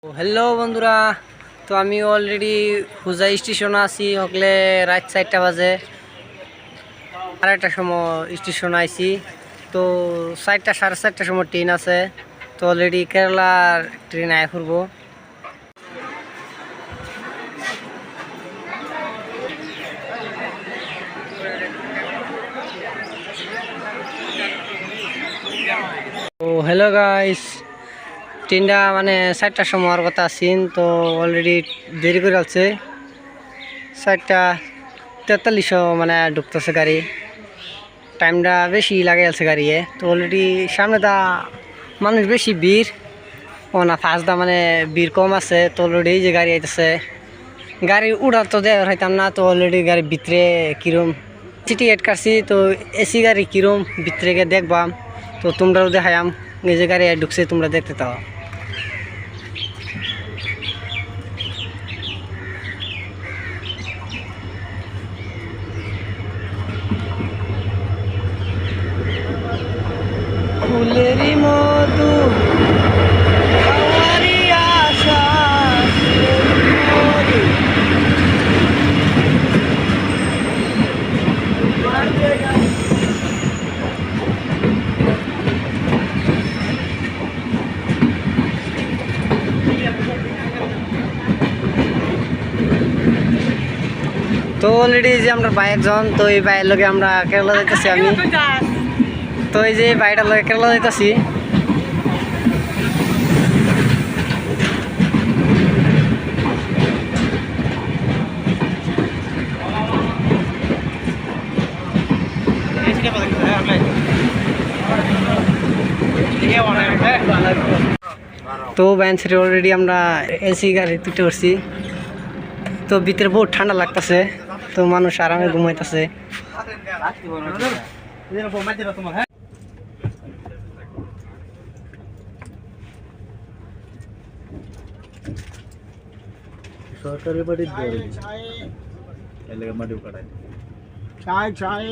Hello বন্ধুরা, তো আমি অলরেডি হুজাই স্টেশনে আছি। হকলে রাত 4টা বাজে, আড়াইটার সময় স্টেশন আইছি। তো 4টা 4:30টার সময় ট্রেন আছে। তো অলরেডি কেরালার ট্রেন আয় করবো। তো হ্যালো গাইস, ট্রেনটা মানে 4টার সময় হওয়ার কথা আছেন, তো অলরেডি দেরি করে আছে। 4:43 মানে ঢুকতেছে গাড়ি। টাইমটা বেশি লাগে আছে গাড়িয়ে। তো অলরেডি সামনে দা মানুষ বেশি ভিড় ও না, ফার্স্ট দা মানে ভিড় কম আছে। তো অলরেডি এই যে গাড়ি আইতেছে, গাড়ি উড়া তো দেওয়ার হইতাম না। তো অলরেডি গাড়ির ভিতরে কিরম টিকিট কাটছি, তো এসি গাড়ি কিরম ভিতরে গিয়ে দেখবাম। তো তোমরাও দেখায়াম, এই যে গাড়ি ঢুকছে তোমরা দেখতে পাও। ফুলেরই মধু হাওয়ারি আশা মধু। তো অলরেডি যে আমরা বাইকজন, তো এই বাইয়ের লগে আমরা কেরালা যাইতেছি। আমি তো এই যে বাইকটার লগে কেরালা যাইতেছি। তো ব্যান ছেড়ে অলরেডি আমরা এসি গাড়ি তুলে উঠছি। তো ভিতরে বহুত ঠান্ডা লাগতেছে, তো মানুষ আরামে ঘুমাইতেছে। সরকারি বাড়ির চায় চায়